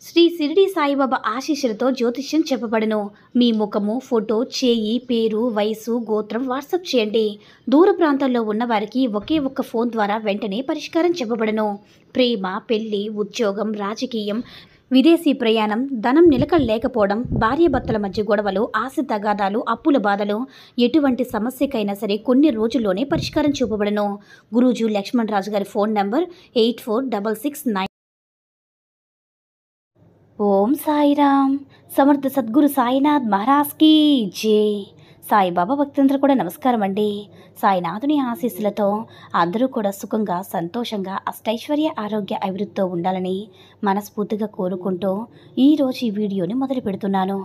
శ్రీ షిరిడి సాయిబాబా ఆశీస్సులతో జ్యోతిష్యం చెప్పబడును. మీ ముఖము, ఫోటో, చేయి, పేరు, వయసు, గోత్రం వాట్సాప్ చేయండి. దూర ప్రాంతాల్లో ఉన్న వారికి ఒకే ఒక్క ఫోన్ ద్వారా వెంటనే పరిష్కారం చెప్పబడును. ప్రేమ, పెళ్లి, ఉద్యోగం, రాజకీయం, విదేశీ ప్రయాణం, ధనం నిలకడ లేకపోవడం, భార్యాభర్తల మధ్య గొడవలు, ఆస్తి తగాదాలు, అప్పుల బాధలు, ఎటువంటి సమస్యకైనా సరే కొన్ని రోజుల్లోనే పరిష్కారం చూపబడును. గురూజీ లక్ష్మణ్ రాజు గారి ఫోన్ నంబర్ 846669. ఓం సాయిరామ్. సమర్థ సద్గురు సాయినాథ్ మహారాజ్ కీ జై. సాయిబాబా భక్తులందరూ కూడా నమస్కారం అండి. సాయినాథుని ఆశీస్సులతో అందరూ కూడా సుఖంగా, సంతోషంగా, అష్టైశ్వర్య, ఆరోగ్య అభివృద్ధితో ఉండాలని మనస్ఫూర్తిగా కోరుకుంటూ ఈరోజు ఈ వీడియోని మొదలు పెడుతున్నాను.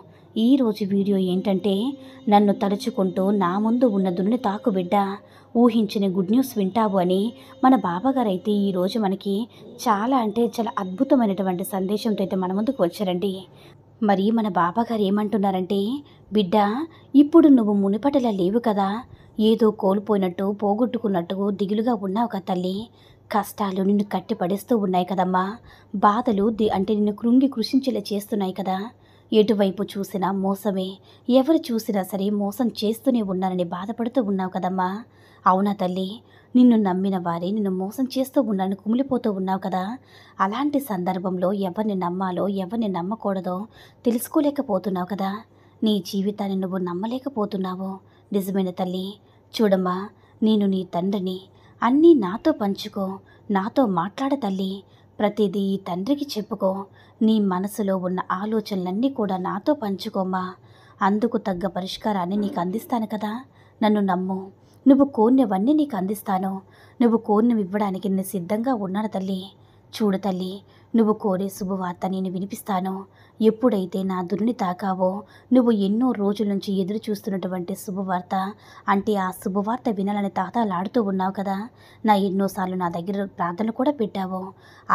ఈరోజు వీడియో ఏంటంటే, నన్ను తలుచుకుంటూ నా ముందు ఉన్న దున్ని తాకు బిడ్డ, ఊహించిన గుడ్ న్యూస్ వింటావు అని మన బాబాగారు అయితే ఈరోజు మనకి చాలా చాలా అద్భుతమైనటువంటి సందేశంతో అయితే మన ముందుకు వచ్చారండి. మరి మన బాబాగారు ఏమంటున్నారంటే, బిడ్డ, ఇప్పుడు నువ్వు మునిపటిలా లేవు కదా, ఏదో కోల్పోయినట్టు, పోగొట్టుకున్నట్టు దిగులుగా ఉన్నావు కదా తల్లి. కష్టాలు నిన్ను కట్టి పడేస్తూ ఉన్నాయి కదమ్మా. బాధలు నిన్ను కృంగి కృషించేలా చేస్తున్నాయి కదా. ఎటువైపు చూసినా మోసమే, ఎవరు చూసినా సరే మోసం చేస్తూనే ఉన్నారని బాధపడుతూ ఉన్నావు కదమ్మా. అవునా తల్లి, నిన్ను నమ్మిన వారే నిన్ను మోసం చేస్తూ ఉన్నారని కుమిలిపోతూ ఉన్నావు కదా. అలాంటి సందర్భంలో ఎవరిని నమ్మాలో ఎవరిని నమ్మకూడదో తెలుసుకోలేకపోతున్నావు కదా. నీ జీవితాన్ని నువ్వు నమ్మలేకపోతున్నావు. నిజమైన తల్లి, చూడమ్మా, నేను నీ తండ్రిని. అన్నీ నాతో పంచుకో, నాతో మాట్లాడ తల్లి. ప్రతిదీ ఈ తండ్రికి చెప్పుకో. నీ మనసులో ఉన్న ఆలోచనలన్నీ కూడా నాతో పంచుకోమ్మా. అందుకు తగ్గ పరిష్కారాన్ని నీకు అందిస్తాను కదా. నన్ను నమ్ము. నువ్వు కోరినవన్నీ నీకు అందిస్తాను. నువ్వు కోరినవి ఇవ్వడానికి నేను సిద్ధంగా ఉన్నాను తల్లి. చూడు తల్లి, నువ్వు కోరే శుభవార్త నేను వినిపిస్తాను. ఎప్పుడైతే నా దురిని తాకావో, నువ్వు ఎన్నో రోజుల నుంచి ఎదురు చూస్తున్నటువంటి శుభవార్త, అంటే ఆ శుభవార్త వినాలని తాతాలాడుతూ ఉన్నావు కదా. ఎన్నోసార్లు నా దగ్గర ప్రార్థనలు కూడా పెట్టావు.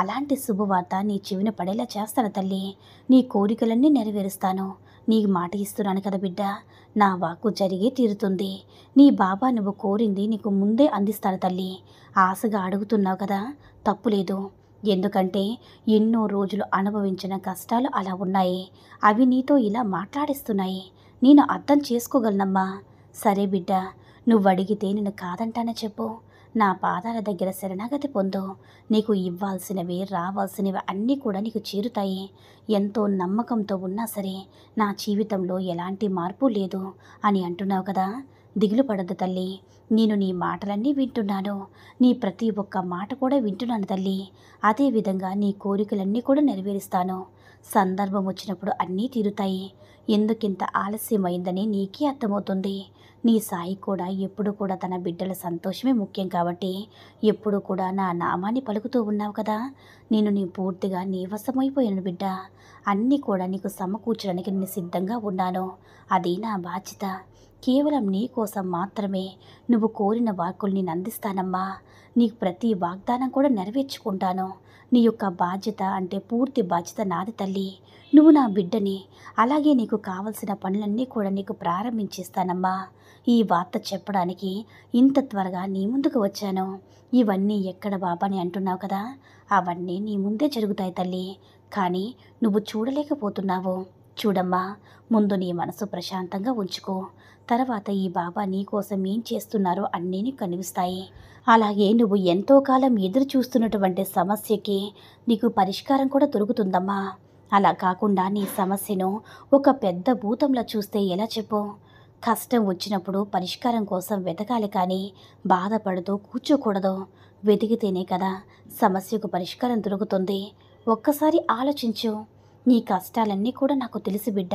అలాంటి శుభవార్త నీ చెవిన పడేలా చేస్తాను తల్లి. నీ కోరికలన్నీ నెరవేరుస్తాను. నీకు మాట ఇస్తున్నాను కదా బిడ్డ. నా వాక్కు జరిగే తీరుతుంది. నీ బాబా నువ్వు కోరింది నీకు ముందే అందిస్తాను తల్లి. ఆశగా అడుగుతున్నావు కదా, తప్పులేదు. ఎందుకంటే ఎన్నో రోజులు అనుభవించిన కష్టాలు అలా ఉన్నాయి. అవి నీతో ఇలా మాట్లాడిస్తున్నాయి. నేను అర్థం చేసుకోగలనమ్మా. సరే బిడ్డ, నువ్వు అడిగితే నేను కాదంటానే చెప్పు. నా పాదాల దగ్గర శరణాగతి పొందు. నీకు ఇవ్వాల్సినవి, రావాల్సినవి అన్నీ కూడా నీకు చేరుతాయి. ఎంతో నమ్మకంతో ఉన్నా సరే నా జీవితంలో ఎలాంటి మార్పు లేదు అని అంటున్నావు కదా. దిగులు పడద్దు తల్లి. నేను నీ మాటలన్నీ వింటున్నాను. నీ ప్రతి ఒక్క మాట కూడా వింటున్నాను తల్లి. అదేవిధంగా నీ కోరికలన్నీ కూడా నెరవేరుస్తాను. సందర్భం వచ్చినప్పుడు అన్నీ తీరుతాయి. ఎందుకింత ఆలస్యమైందని నీకే అర్థమవుతుంది. నీ సాయి కూడా ఎప్పుడు కూడా తన బిడ్డల సంతోషమే ముఖ్యం కాబట్టి ఎప్పుడు కూడా నా నామాన్ని పలుకుతూ ఉన్నావు కదా. నేను పూర్తిగా నీ వశమైపోయాను బిడ్డ. అన్నీ కూడా నీకు సమకూర్చడానికి నేను సిద్ధంగా ఉన్నాను. అది నా బాధ్యత. కేవలం నీ కోసం మాత్రమే నువ్వు కోరిన వాక్కులు నేను అందిస్తానమ్మా. నీకు ప్రతి వాగ్దానం కూడా నెరవేర్చుకుంటాను. నీ యొక్క బాధ్యత అంటే పూర్తి బాధ్యత నాది తల్లి. నువ్వు నా బిడ్డని. అలాగే నీకు కావలసిన పనులన్నీ కూడా నీకు ప్రారంభించేస్తానమ్మా. ఈ వార్త చెప్పడానికి ఇంత త్వరగా నీ ముందుకు వచ్చాను. ఇవన్నీ ఎక్కడ బాబా అని అంటున్నావు కదా. అవన్నీ నీ ముందే జరుగుతాయి తల్లి. కానీ నువ్వు చూడలేకపోతున్నావు. చూడమ్మా, ముందు నీ మనసు ప్రశాంతంగా ఉంచుకో. తర్వాత ఈ బాబా నీ కోసం ఏం చేస్తున్నారో అన్నీ నీకు కనిపిస్తాయి. అలాగే నువ్వు ఎంతో కాలం ఎదురు చూస్తున్నటువంటి సమస్యకి నీకు పరిష్కారం కూడా దొరుకుతుందమ్మా. అలా కాకుండా నీ సమస్యను ఒక పెద్ద భూతంలా చూస్తే ఎలా చెప్పు. కష్టం వచ్చినప్పుడు పరిష్కారం కోసం వెతకాలి, కానీ బాధపడుతూ కూర్చోకూడదు. వెతికితేనే కదా సమస్యకు పరిష్కారం దొరుకుతుంది. ఒక్కసారి ఆలోచించు. నీ కష్టాలన్నీ కూడా నాకు తెలుసు బిడ్డ.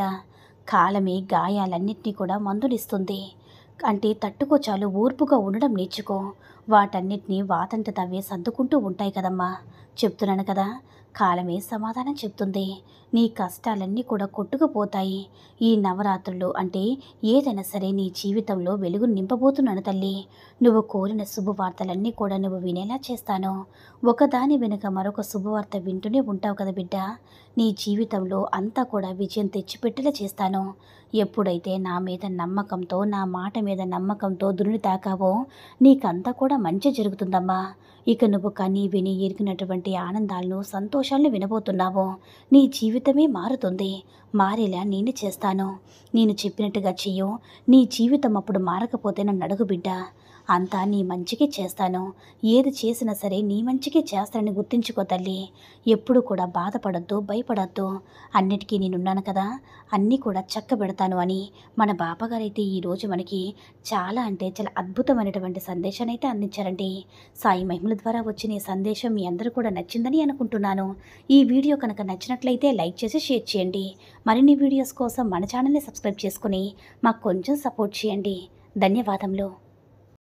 కాలమే గాయాలన్నింటినీ కూడా మందులిస్తుంది. అంటే తట్టుకో, చాలు ఓర్పుగా ఉండడం నేర్చుకో. వాటన్నిటినీ వాతంట తవ్వే సర్దుకుంటూ ఉంటాయి కదమ్మా. చెప్తున్నాను కదా, కాలమే సమాధానం చెప్తుంది. నీ కష్టాలన్నీ కూడా కొట్టుకుపోతాయి. ఈ నవరాత్రులు అంటే ఏదైనా సరే నీ జీవితంలో వెలుగు నింపబోతున్నాను తల్లి. నువ్వు కోరిన శుభవార్తలన్నీ కూడా నువ్వు వినేలా చేస్తాను. ఒకదాని వెనుక మరొక శుభవార్త వింటూనే ఉంటావు కదా బిడ్డ. నీ జీవితంలో అంతా కూడా విజయం తెచ్చిపెట్టేలా చేస్తాను. ఎప్పుడైతే నా మీద నమ్మకంతో, నా మాట మీద నమ్మకంతో దురిని తాకావో నీకంతా కూడా కూడా మంచి జరుగుతుందమ్మా. ఇక నువ్వు కని విని ఎరిగినటువంటి ఆనందాలను సంతోషాలను వినబోతున్నావు. నీ జీవితమే మారుతుంది. మారేలా నేను చేస్తాను. నేను చెప్పినట్టుగా చెయ్యు. నీ జీవితం అప్పుడు మారకపోతే నన్ను అడుగు బిడ్డ. అంతా నీ మంచికే చేస్తాను. ఏది చేసినా సరే నీ మంచికే చేస్తానని గుర్తుంచుకో తల్లి. ఎప్పుడు కూడా బాధపడొద్దు, భయపడొద్దు. అన్నిటికీ నేనున్నాను కదా, అన్నీ కూడా చక్కబెడతాను అని మన బాబాగారైతే ఈరోజు మనకి చాలా అంటే చాలా అద్భుతమైనటువంటి సందేశాన్ని అయితే అందించారండి. సాయి మహిమల ద్వారా వచ్చిన ఈ సందేశం మీ అందరూ కూడా నచ్చిందని అనుకుంటున్నాను. ఈ వీడియో కనుక నచ్చినట్లయితే లైక్ చేసి షేర్ చేయండి. మరిన్ని వీడియోస్ కోసం మన ఛానల్ని సబ్స్క్రైబ్ చేసుకుని మాకు కొంచెం సపోర్ట్ చేయండి. ధన్యవాదములు.